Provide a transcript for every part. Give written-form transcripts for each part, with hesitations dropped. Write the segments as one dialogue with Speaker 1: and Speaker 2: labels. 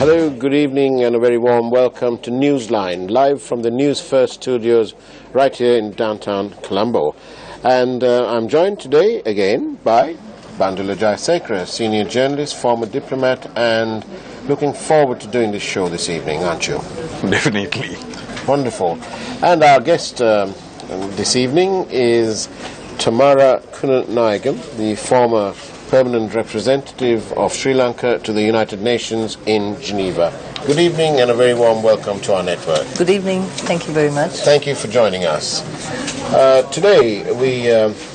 Speaker 1: Hello, good evening and a very warm welcome to Newsline, live from the Newsfirst studios right here in downtown Colombo. And I'm joined today again by Bandula Jayasekara, senior journalist, former diplomat, and looking forward to doing this show this evening, aren't you?
Speaker 2: Definitely.
Speaker 1: Wonderful. And our guest this evening is Tamara Kunanayagam, the former permanent representative of Sri Lanka to the United Nations in Geneva. Good evening and a very warm welcome to our network.
Speaker 3: Good evening. Thank you very much.
Speaker 1: Thank you for joining us. Today we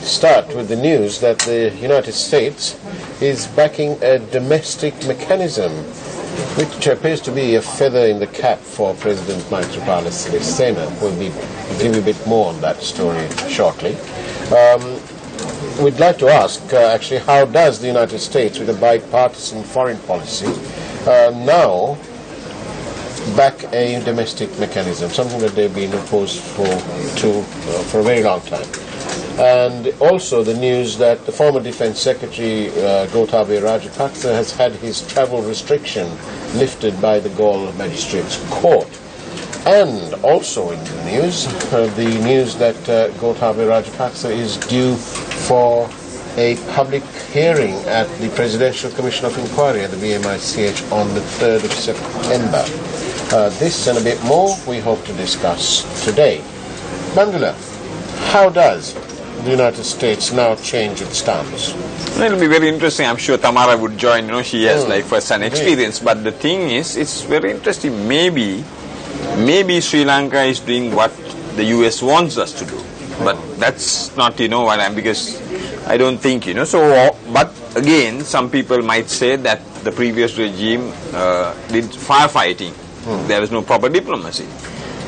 Speaker 1: start with the news that the United States is backing a domestic mechanism which appears to be a feather in the cap for President Maithripala Sirisena. We'll give you a bit more on that story shortly. We'd like to ask, actually, how does the United States, with a bipartisan foreign policy, now back a domestic mechanism, something that they've been opposed for a very long time? And also the news that the former Defense Secretary, Gotabaya Rajapaksa, has had his travel restriction lifted by the Galle Magistrates Court. And also in the news that Gotabaya Rajapaksa is due for a public hearing at the Presidential Commission of Inquiry at the VMICH on the 3rd of September. This and a bit more we hope to discuss today. Bandula, how does the United States now change its stance?
Speaker 2: It'll be very interesting. I'm sure Tamara would join. You know, she has like first-hand experience. But the thing is, it's very interesting. Maybe Sri Lanka is doing what the US wants us to do. But that's not, because I don't think, So, but again, some people might say that the previous regime did firefighting. There was no proper diplomacy.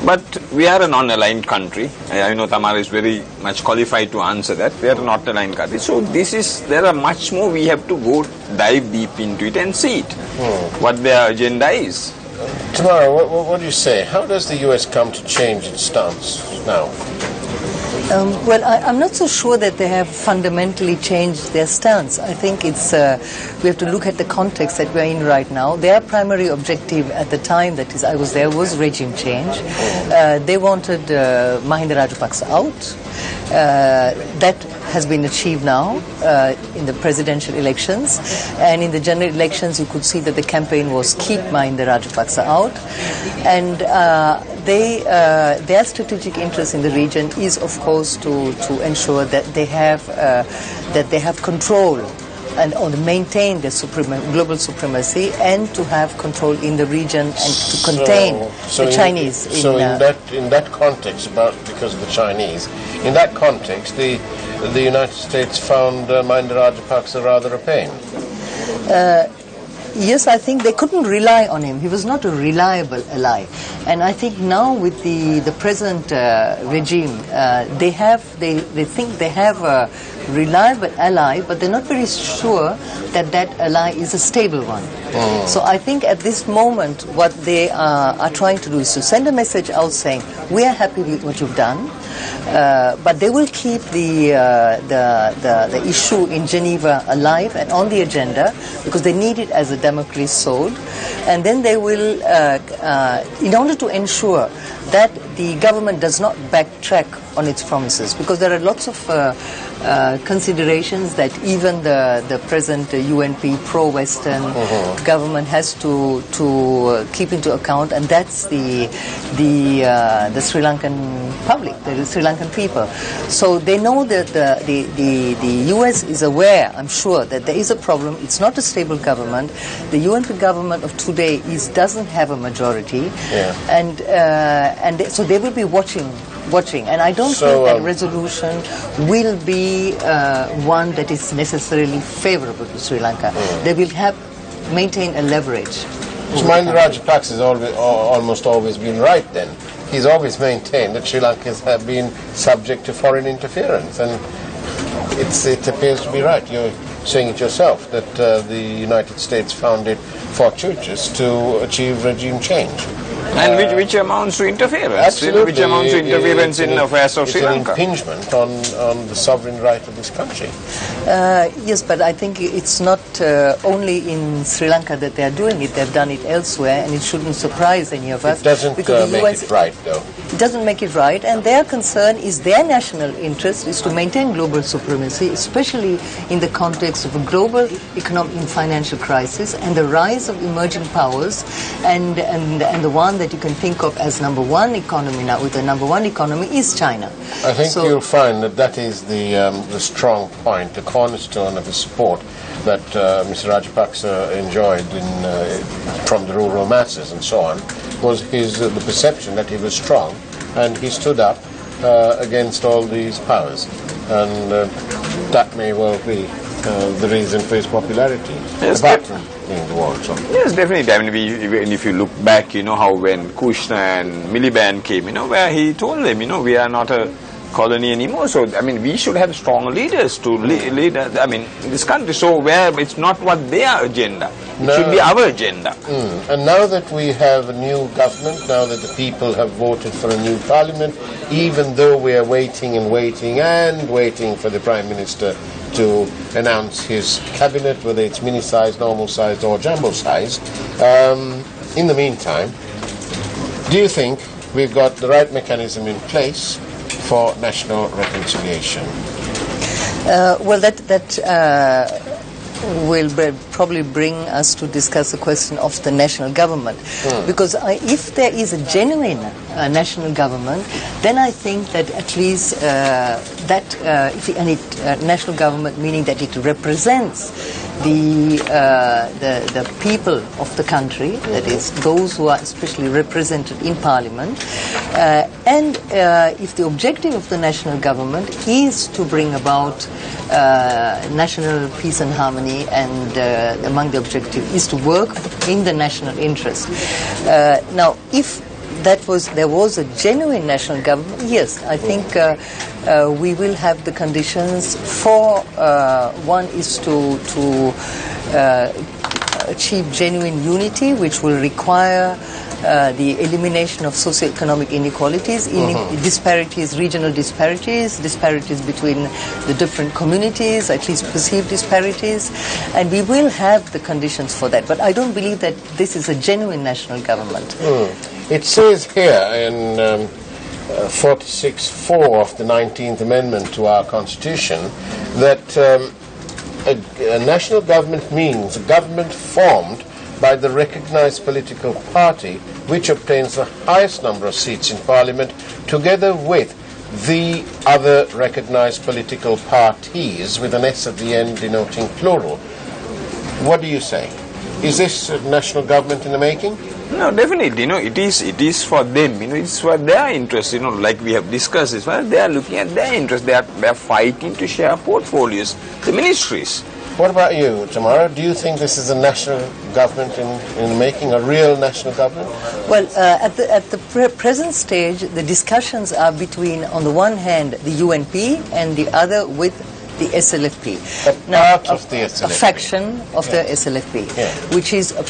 Speaker 2: But we are a non-aligned country. I know Tamara is very much qualified to answer that. We are a non-aligned country. So there are much more we have to go dive deep into it and see it, what their agenda is.
Speaker 1: Tamara, what do you say? How does the US come to change its stance now?
Speaker 3: Well, I'm not so sure that they have fundamentally changed their stance. I think it's we have to look at the context that we're in right now. Their primary objective at the time that I was there was regime change. They wanted Mahinda Rajapaksa out. That has been achieved now in the presidential elections, and in the general elections you could see that the campaign was keep Mahinda Rajapaksa out, and their strategic interest in the region is of course to ensure that they have control and maintain their global supremacy, and to have control in the region and to contain the Chinese.
Speaker 1: In that context, because of the Chinese, in that context, the United States found Mahinda Rajapaksa rather a pain.
Speaker 3: Yes, I think they couldn't rely on him. He was not a reliable ally. And I think now with the present regime, they think they have a reliable ally, but they're not very sure that ally is a stable one. So I think at this moment what they are trying to do is to send a message out saying, we are happy with what you've done, but they will keep the issue in Geneva alive and on the agenda, because they need it as a Damocles sword. And then they will, in order to ensure that the government does not backtrack on its promises, because there are lots of considerations that even the present UNP pro-Western government has to keep into account, and that's the Sri Lankan public, the Sri Lankan people. So they know that the US is aware, I'm sure, that there is a problem. It's not a stable government. The UNP government of today doesn't have a majority, and so they will be watching, and I don't think that resolution will be one that is necessarily favorable to Sri Lanka. They will maintain a leverage.
Speaker 1: So Mahinda Rajapaksa has almost always been right then. He's always maintained that Sri Lankans have been subject to foreign interference, and it appears to be right. You're saying it yourself, that the United States found it fortuitous to achieve regime change.
Speaker 2: And which amounts to interference.
Speaker 1: Absolutely.
Speaker 2: Which amounts to interference in affairs of Sri Lanka.
Speaker 1: It's an impingement on the sovereign right of this country.
Speaker 3: Yes, but I think it's not only in Sri Lanka that they are doing it. They've done it elsewhere, and it shouldn't surprise any of us.
Speaker 1: It doesn't make it right, though.
Speaker 3: It doesn't make it right, and their concern is their national interest is to maintain global supremacy, especially in the context of a global economic and financial crisis and the rise of emerging powers, and the one that you can think of as number one economy now, with the number one economy, is China.
Speaker 1: I think you'll find that is the strong point, the cornerstone of the support that Mr. Rajapaksa enjoyed from the rural masses and so on, was the perception that he was strong, and he stood up against all these powers, and that may well be the reason for his popularity, apart from being the war. So.
Speaker 2: Yes, definitely. I mean, if you look back, how when Kushner and Miliband came, where he told them, we are not a colony anymore. So, I mean, we should have strong leaders to lead, I mean, this country. So, where it's not what their agenda, it should be our agenda.
Speaker 1: And now that we have a new government, now that the people have voted for a new parliament, even though we are waiting and waiting and waiting for the Prime Minister to announce his cabinet, whether it's mini-sized, normal-sized or jumbo-sized, in the meantime, do you think we've got the right mechanism in place for national reconciliation?
Speaker 3: Well, that will probably bring us to discuss the question of the national government. Because if there is a genuine national government, then I think that at least national government, meaning that it represents the people of the country, that is, those who are especially represented in Parliament, and if the objective of the national government is to bring about national peace and harmony, and among the objective is to work in the national interest. Now, if there was a genuine national government, yes, I think we will have the conditions for one is to achieve genuine unity, which will require the elimination of socio-economic inequalities, disparities, regional disparities between the different communities, at least perceived disparities, and we will have the conditions for that. But I don't believe that this is a genuine national government.
Speaker 1: It says here in 46.4 of the 19th Amendment to our Constitution that a national government means a government formed by the recognized political party which obtains the highest number of seats in Parliament together with the other recognized political parties, with an S at the end denoting plural. What do you say? Is this a national government in the making?
Speaker 2: No, definitely. It is for them. It's for their interest. Like we have discussed as well. They are looking at their interest. They are fighting to share portfolios. The ministries.
Speaker 1: What about you, Tamara? Do you think this is a national government in the making, a real national government?
Speaker 3: Well, at the present stage, the discussions are between, on the one hand, the UNP, and the other with the SLFP.
Speaker 1: A
Speaker 3: faction of the SLFP, which is a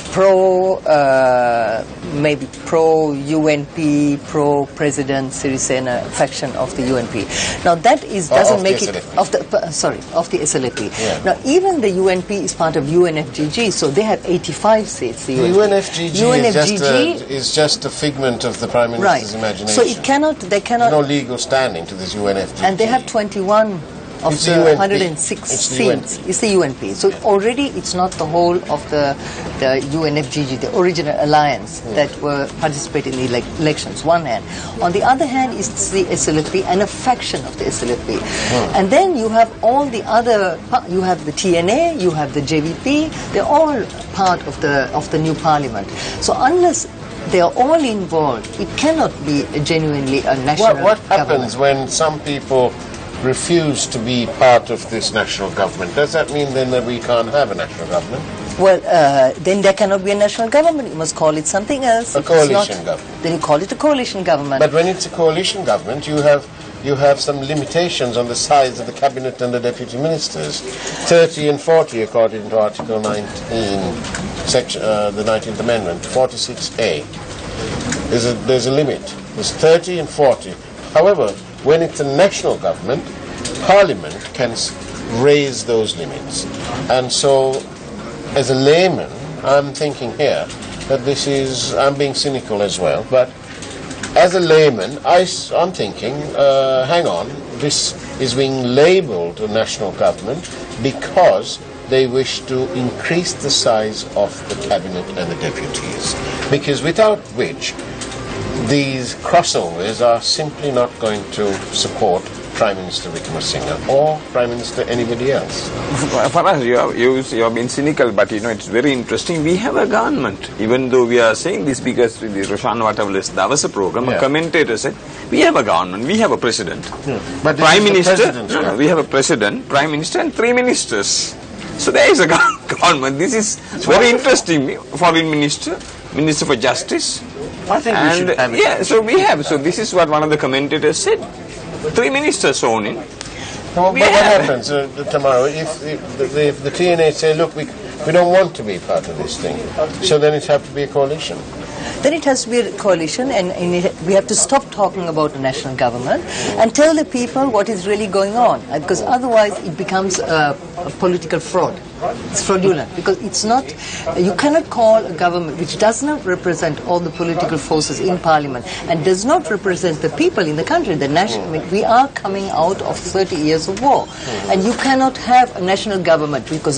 Speaker 3: maybe pro-UNP, pro-President Sirisena faction of the UNP. Now that doesn't make it of the SLFP.
Speaker 1: Yeah.
Speaker 3: Now even the UNP is part of UNFGG, so they have 85 seats.
Speaker 1: The UNFGG is just a figment of the Prime Minister's imagination.
Speaker 3: So they cannot.
Speaker 1: No legal standing to this UNFGG.
Speaker 3: And they have 21. Of the 106 seats. It's the UNP. So already it's not the whole of the UNFGG, the original alliance that were participating in the elections, one hand. On the other hand, it's the SLFP and a faction of the SLFP. And then you have all the other, you have the TNA, you have the JVP, they're all part of the new parliament. So unless they are all involved, it cannot be genuinely a national
Speaker 1: What happens
Speaker 3: government.
Speaker 1: when some people refuse to be part of this national government? Does that mean then that we can't have a national government?
Speaker 3: Well, then there cannot be a national government. You must call it something else.
Speaker 1: A coalition government.
Speaker 3: Then you call it a coalition government.
Speaker 1: But when it's a coalition government, you have some limitations on the size of the cabinet and the deputy ministers. 30 and 40 according to Article 19, the 19th Amendment, 46A. There's a limit. There's 30 and 40. However, when it's a national government, Parliament can raise those limits. And so, as a layman, I'm thinking here that I'm being cynical as well, but as a layman, I'm thinking, hang on, this is being labelled a national government because they wish to increase the size of the cabinet and the deputies. Because without which, these crossovers are simply not going to support Prime Minister Wickremesinghe or Prime Minister anybody else.
Speaker 2: For us, you have been cynical, but it's very interesting. We have a government, even though we are saying this because the Roshan Watavale's Davasa program, a commentator said, we have a government, we have a president.
Speaker 1: Yeah. But
Speaker 2: Prime Minister, we have a president, Prime Minister and 3 ministers. So there is a government. This is very interesting. Foreign Minister, Minister for Justice.
Speaker 1: I think we should have it.
Speaker 2: Yeah, so we have. So this is what one of the commentators said. 3 ministers sworn in.
Speaker 1: But what happens tomorrow if the TNA say, look, we don't want to be part of this thing, so then it has to be a coalition?
Speaker 3: Then it has to be a coalition, and we have to stop talking about a national government and tell the people what is really going on, because otherwise it becomes a political fraud. It's fraudulent, because it's not, you cannot call a government which does not represent all the political forces in Parliament and does not represent the people in the country. We are coming out of 30 years of war, and you cannot have a national government, because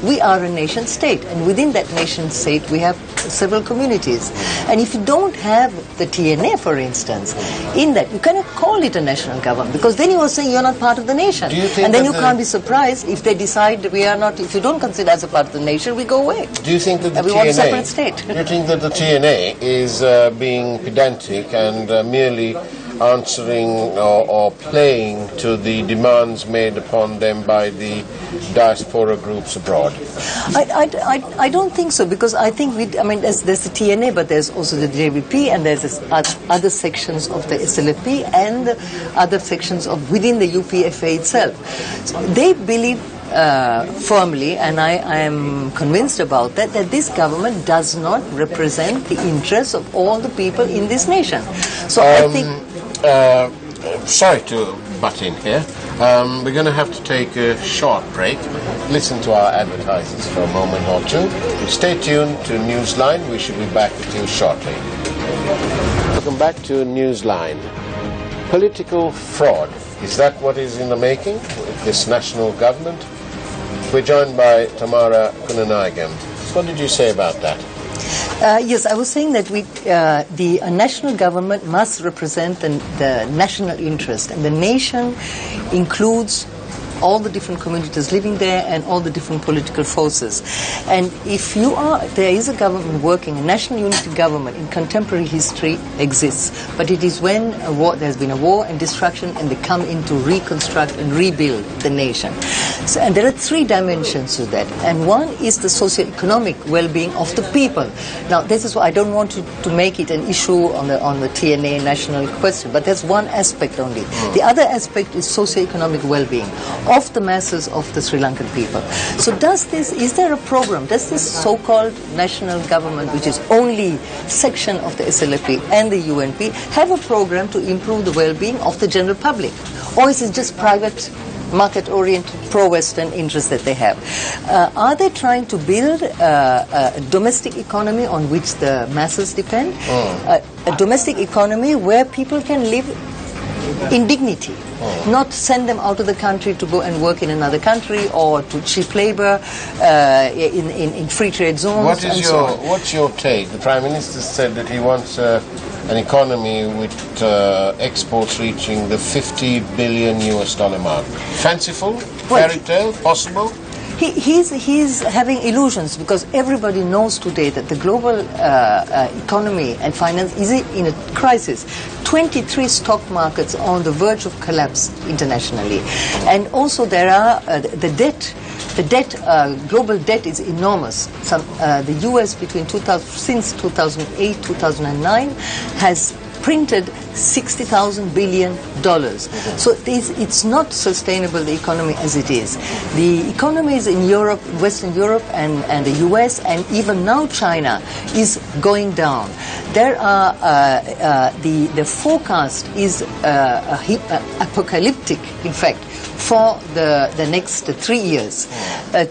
Speaker 3: we are a nation state, and within that nation state we have several communities. And if you don't have the TNA, for instance, in that, you cannot call it a national government, because then you are saying you're not part of the nation. And then you can't be surprised if they decide that we are not, if you don't consider us a part of the nation, we go away.
Speaker 1: Do you think that the
Speaker 3: we want a separate state?
Speaker 1: Do you think that the TNA is being pedantic and merely answering or playing to the demands made upon them by the diaspora groups abroad?
Speaker 3: I don't think so, because I think there's the TNA, but there's also the JVP, and there's other sections of the SLFP and other sections of within the UPFA itself. So they believe firmly, and I am convinced about that this government does not represent the interests of all the people in this nation. So I think...
Speaker 1: sorry to butt in here. We're going to have to take a short break, listen to our advertisers for a moment or two. Stay tuned to Newsline. We should be back with you shortly. Welcome back to Newsline. Political fraud. Is that what is in the making with this national government? We're joined by Tamara Kunanayagam. What did you say about that?
Speaker 3: Yes, I was saying that the national government must represent the national interest, and the nation includes all the different communities living there and all the different political forces. And if there is a government working, a national unity government in contemporary history exists, but it is when there's been a war and destruction, and they come in to reconstruct and rebuild the nation. So, and there are 3 dimensions to that, and one is the socio-economic well-being of the people. Now, this is why I don't want to make it an issue on the TNA national question, but there's one aspect only. The other aspect is socio-economic well-being of the masses of the Sri Lankan people. So is there a program, does this so-called national government, which is only section of the SLFP and the UNP, have a program to improve the well-being of the general public? Or is it just private market-oriented pro-Western interests that they have? Are they trying to build a domestic economy on which the masses depend? A domestic economy where people can live in dignity, not send them out of the country to go and work in another country or to cheap labor in free trade zones.
Speaker 1: What's your take? The Prime Minister said that he wants an economy with exports reaching the $50 billion mark. Fanciful? Fairy tale? Possible?
Speaker 3: He's having illusions, because everybody knows today that the global economy and finance is in a crisis. 23 stock markets are on the verge of collapse internationally. And also there are global debt is enormous. The US since 2008, 2009 has printed $60,000 billion. So it's not sustainable, the economy as it is. The economies in Europe, Western Europe and the US and even now China is going down. There are, the forecast is apocalyptic, in fact, for the next 3 years.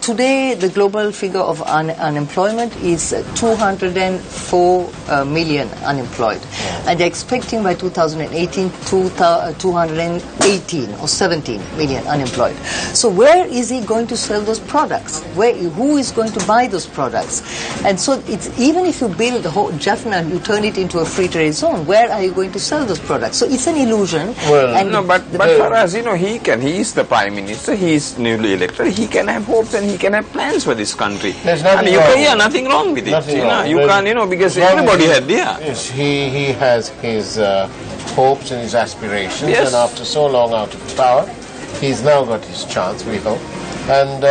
Speaker 3: Today, the global figure of unemployment is 204 million unemployed. And they're expecting by 2018 218 or 17 million unemployed. So where is he going to sell those products? Who is going to buy those products? And so it's, even if you build the whole Jaffna, you turn it into a free trade zone, where are you going to sell those products? So it's an illusion.
Speaker 2: Well, and no, but for us, he is the Prime Minister, he is newly elected, he can have hopes and he can have plans for this country.
Speaker 1: There's nothing
Speaker 2: wrong.
Speaker 1: Yeah,
Speaker 2: nothing wrong with
Speaker 1: nothing
Speaker 2: it.
Speaker 1: Wrong.
Speaker 2: You can't, because everybody had,
Speaker 1: Yes, he has his hopes and his aspirations,
Speaker 2: yes.
Speaker 1: And after so long out of power, he's now got his chance, we hope. And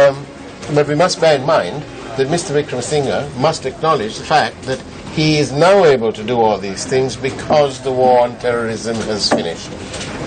Speaker 1: but we must bear in mind that Mr. Wickremesinghe must acknowledge the fact that he is now able to do all these things because the war on terrorism has finished.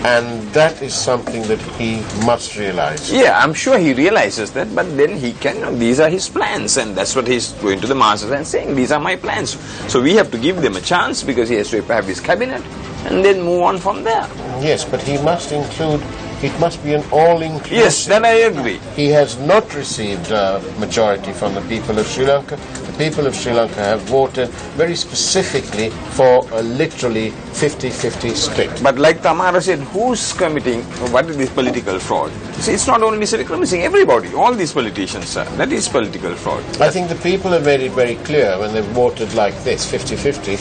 Speaker 1: And that is something that he must realize.
Speaker 2: Yeah, I'm sure he realizes that, but then he can, these are his plans, and that's what he's going to the masses and saying, these are my plans. So we have to give them a chance, because he has to have his cabinet, and then move on from there.
Speaker 1: Yes, but he must include, it must be an all-inclusive.
Speaker 2: Yes, that I agree.
Speaker 1: He has not received a majority from the people of Sri Lanka. The people of Sri Lanka have voted very specifically for a literally 50-50 split.
Speaker 2: But like Tamara said, who's committing, what is this political fraud? See, it's not only Mr. Wickremesinghe, everybody, all these politicians, sir, that is political fraud.
Speaker 1: I think the people have made it very clear when they've voted like this, 50-50,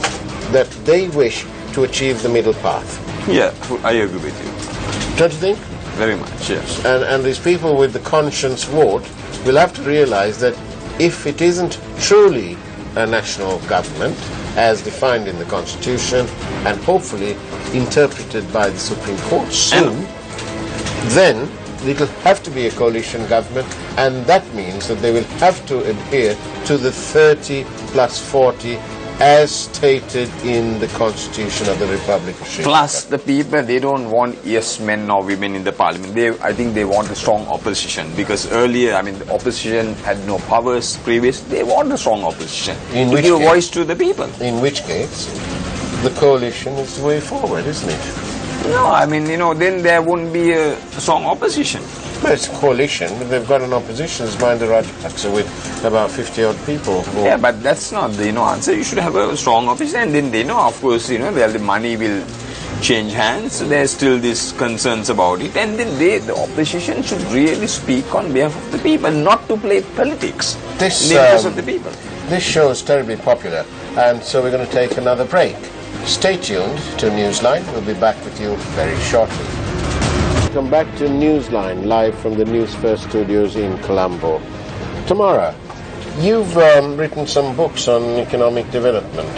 Speaker 1: that they wish to achieve the middle path.
Speaker 2: Yeah, I agree with you.
Speaker 1: Don't you think?
Speaker 2: Very much, yes.
Speaker 1: And these people with the conscience vote will have to realize that if it isn't truly a national government, as defined in the Constitution and hopefully interpreted by the Supreme Court soon, then it will have to be a coalition government, and that means that they will have to adhere to the 30 plus 40 as stated in the Constitution of the Republic of Sri Lanka.
Speaker 2: Plus, the people, they don't want yes men or women in the parliament. I think they want a strong opposition, because earlier, the opposition had no powers previous. They want a strong opposition to give a voice to the people.
Speaker 1: In which case, the coalition is the way forward, isn't it?
Speaker 2: No, then there wouldn't be a strong opposition.
Speaker 1: Well, it's a coalition. They've got an opposition as Mahinda Rajapaksa with about 50-odd people.
Speaker 2: Yeah, but that's not the answer. You should have a strong opposition, and then they know, of course, the money will change hands. There's still these concerns about it, and then the opposition should really speak on behalf of the people, not to play politics in the interest of the people.
Speaker 1: This show is terribly popular, and so we're going to take another break. Stay tuned to Newsline. We'll be back with you very shortly. Welcome back to Newsline, live from the Newsfirst studios in Colombo. Tamara, you've written some books on economic development.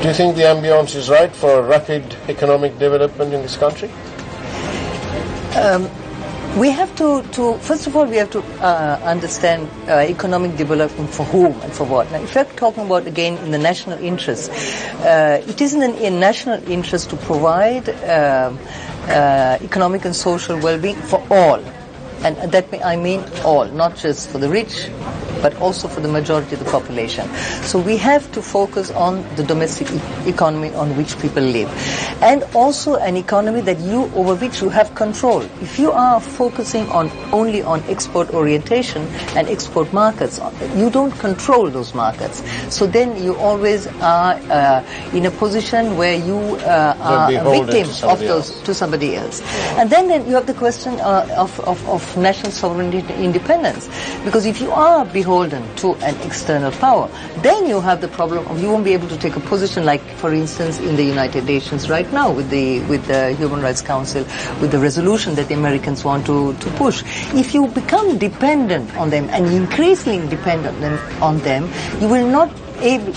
Speaker 1: Do you think the ambience is right for rapid economic development in this country?
Speaker 3: We have to first of all, we have to understand economic development for whom and for what. Now, if you're talking about, again, in the national interest, it isn't in national interest to provide economic and social well-being for all. And that I mean all, not just for the rich, but also for the majority of the population. So we have to focus on the domestic economy on which people live, and also an economy over which you have control. If you are focusing only on export orientation and export markets, you don't control those markets. So then you always are in a position where you are a victim to somebody else. And then you have the question of national sovereignty and independence, because if you are beholden to an external power, then you have the problem of you won't be able to take a position, like, for instance, in the United Nations right now with the Human Rights Council, with the resolution that the Americans want to push. If you become dependent on them and increasingly dependent on them, you will not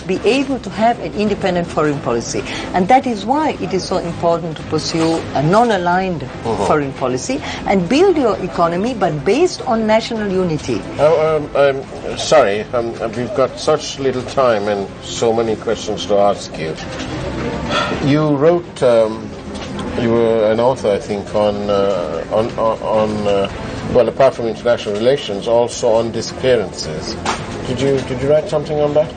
Speaker 3: be able to have an independent foreign policy. And that is why it is so important to pursue a non-aligned foreign policy and build your economy, but based on national unity.
Speaker 1: I'm sorry, we've got such little time and so many questions to ask you. You wrote, you were an author, I think, on well, apart from international relations, also on disappearances. Did you write something on that?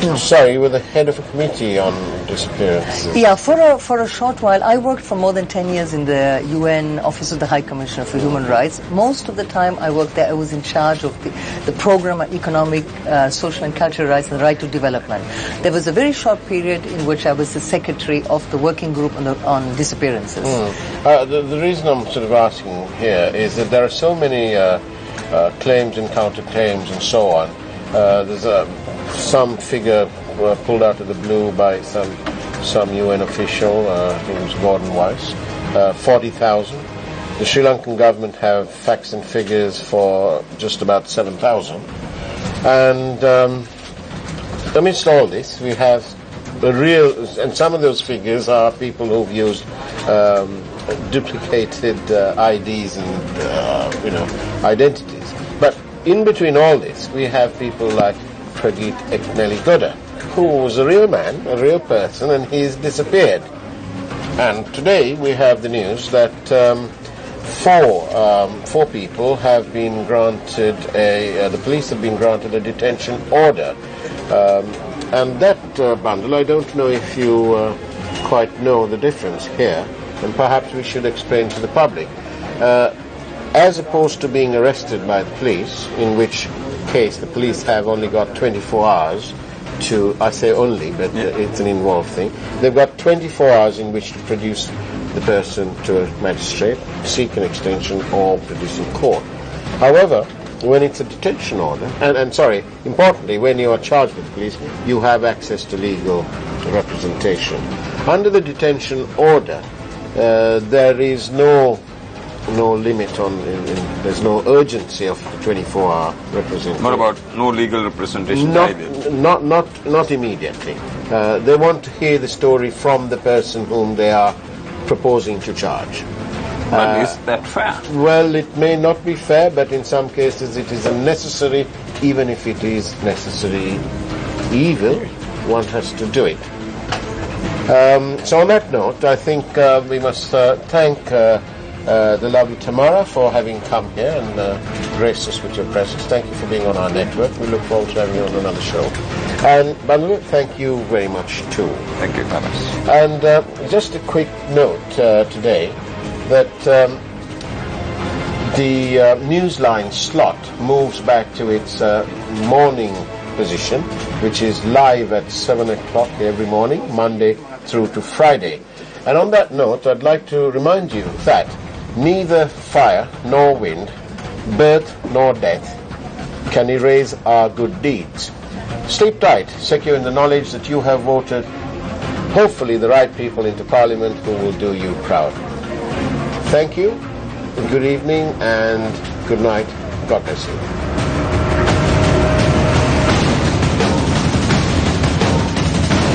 Speaker 3: No.
Speaker 1: Sorry, you were the head of a committee on disappearances.
Speaker 3: Yeah, for a short while. I worked for more than 10 years in the UN Office of the High Commissioner for Human Rights. Most of the time I worked there, I was in charge of the program on economic, social and cultural rights and right to development. There was a very short period in which I was the secretary of the working group on disappearances.
Speaker 1: The reason I'm sort of asking here is that there are so many claims and counterclaims and so on. There's some figure pulled out of the blue by some UN official, I think it was Gordon Weiss, 40,000. The Sri Lankan government have facts and figures for just about 7,000. And amidst all this, we have the real, and some of those figures are people who've used duplicated IDs and identities. But in between all this, we have people like Pradeep Eknelli-Goda, who was a real man, a real person, and he's disappeared. And today we have the news that four people have been granted the police have been granted a detention order. And that bundle, I don't know if you quite know the difference here, and perhaps we should explain to the public. As opposed to being arrested by the police, in which case the police have only got 24 hours to, I say only, but it's an involved thing. They've got 24 hours in which to produce the person to a magistrate, seek an extension, or produce in court. However, when it's a detention order, and sorry, importantly, when you are charged with the police, you have access to legal representation. Under the detention order, there is no limit on, there's no urgency of 24-hour representation.
Speaker 2: What about no legal representation either?
Speaker 1: Not immediately. They want to hear the story from the person whom they are proposing to charge.
Speaker 2: But is that fair?
Speaker 1: Well, it may not be fair, but in some cases it is unnecessary. Even if it is necessary evil, one has to do it. So on that note, I think we must thank the lovely Tamara for having come here and graced us with your presence. Thank you for being on our network. We look forward to having you on another show. And Bandu, thank you very much too.
Speaker 2: Thank you, Carlos.
Speaker 1: And just a quick note today that the Newsline slot moves back to its morning position, which is live at 7 o'clock every morning, Monday through to Friday. And on that note, I'd like to remind you that neither fire nor wind, birth nor death can erase our good deeds. Sleep tight, secure in the knowledge that you have voted, hopefully, the right people into Parliament who will do you proud. Thank you, good evening, and good night. God bless you.